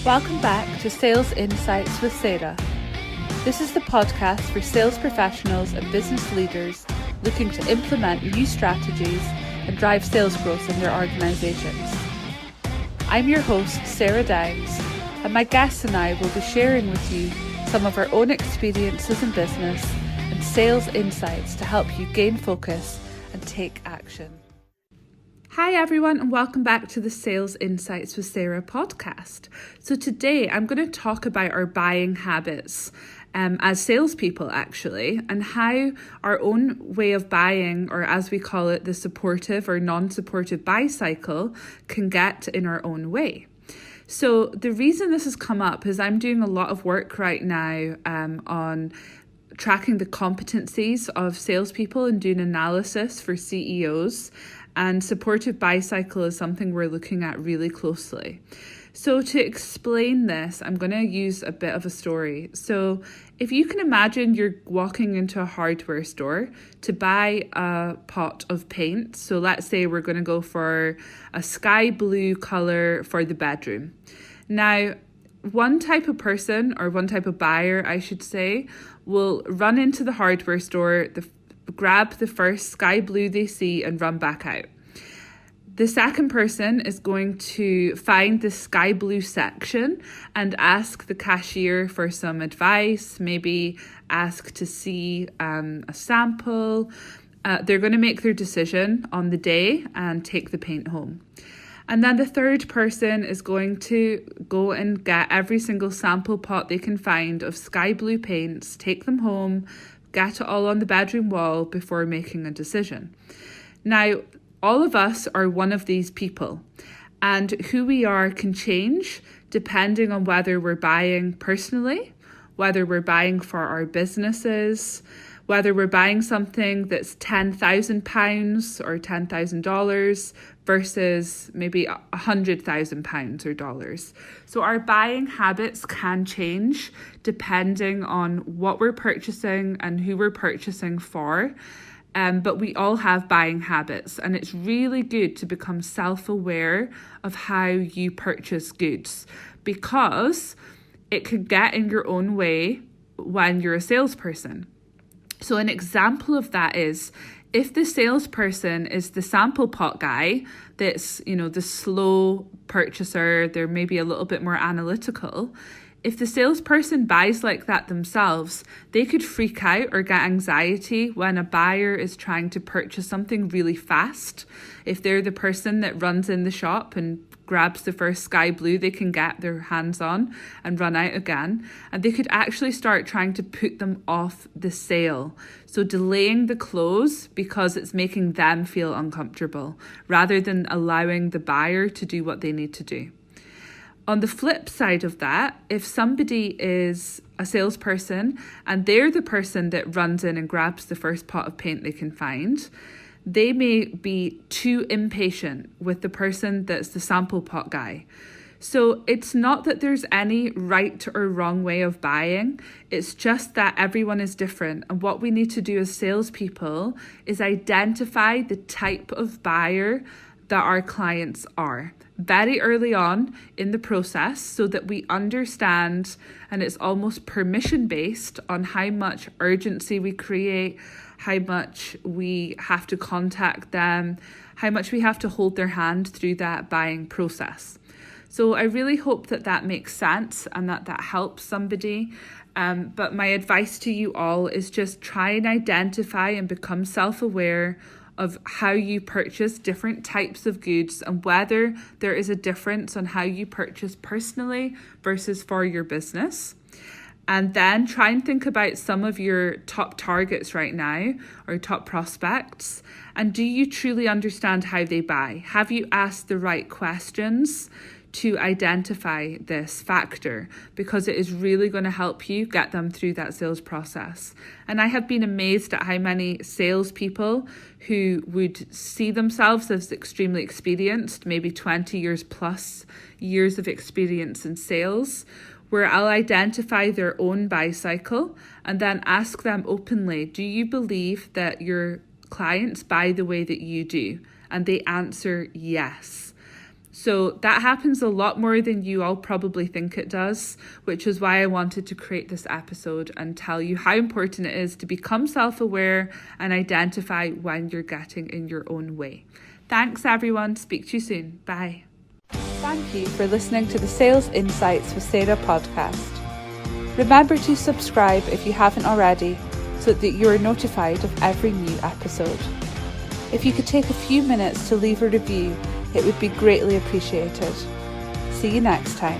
Welcome back to Sales Insights with Sarah. This is the podcast for sales professionals and business leaders looking to implement new strategies and drive sales growth in their organisations. I'm your host, Sarah Downs, and my guests and I will be sharing with you some of our own experiences in business and sales insights to help you gain focus and take action. Hi everyone, and welcome back to the Sales Insights with Sarah podcast. So today I'm going to talk about our buying habits as salespeople actually, and how our own way of buying, or as we call it, the supportive or non-supportive buy cycle, can get in our own way. So the reason this has come up is I'm doing a lot of work right now on tracking the competencies of salespeople and doing analysis for CEOs. And supportive buy cycle is something we're looking at really closely. So to explain this, I'm going to use a bit of a story. So if you can imagine you're walking into a hardware store to buy a pot of paint. So let's say we're going to go for a sky blue color for the bedroom. Now, one type of person, or one type of buyer, I should say, will run into the hardware store, grab the first sky blue they see and run back out. The second person is going to find the sky blue section and ask the cashier for some advice, maybe ask to see a sample. They're going to make their decision on the day and take the paint home. And then the third person is going to go and get every single sample pot they can find of sky blue paints, take them home, get it all on the bedroom wall before making a decision. Now, all of us are one of these people, and who we are can change depending on whether we're buying personally, whether we're buying for our businesses, whether we're buying something that's £10,000 or $10,000 versus maybe £100,000 or dollars. So our buying habits can change depending on what we're purchasing and who we're purchasing for. But we all have buying habits, and it's really good to become self-aware of how you purchase goods, because it could get in your own way when you're a salesperson. So an example of that is if the salesperson is the sample pot guy, that's, the slow purchaser, they're maybe a little bit more analytical. If the salesperson buys like that themselves, they could freak out or get anxiety when a buyer is trying to purchase something really fast. If they're the person that runs in the shop and grabs the first sky blue they can get their hands on and run out again, and they could actually start trying to put them off the sale. So delaying the close because it's making them feel uncomfortable rather than allowing the buyer to do what they need to do. On the flip side of that, if somebody is a salesperson and they're the person that runs in and grabs the first pot of paint they can find, they may be too impatient with the person that's the sample pot guy. So it's not that there's any right or wrong way of buying. It's just that everyone is different. And what we need to do as salespeople is identify the type of buyer that our clients are very early on in the process, so that we understand, and it's almost permission based on how much urgency we create, how much we have to contact them, how much we have to hold their hand through that buying process. So I really hope that makes sense and that helps somebody. But my advice to you all is just try and identify and become self-aware of how you purchase different types of goods and whether there is a difference on how you purchase personally versus for your business. And then try and think about some of your top targets right now, or top prospects. And do you truly understand how they buy? Have you asked the right questions to identify this factor? Because it is really going to help you get them through that sales process. And I have been amazed at how many salespeople who would see themselves as extremely experienced, maybe 20 years plus years of experience in sales, where I'll identify their own buy cycle and then ask them openly, do you believe that your clients buy the way that you do? And they answer yes. So that happens a lot more than you all probably think it does, which is why I wanted to create this episode and tell you how important it is to become self-aware and identify when you're getting in your own way. Thanks everyone. Speak to you soon. Bye. Thank you for listening to the Sales Insights with Sarah podcast. Remember to subscribe if you haven't already so that you are notified of every new episode. If you could take a few minutes to leave a review, it would be greatly appreciated. See you next time.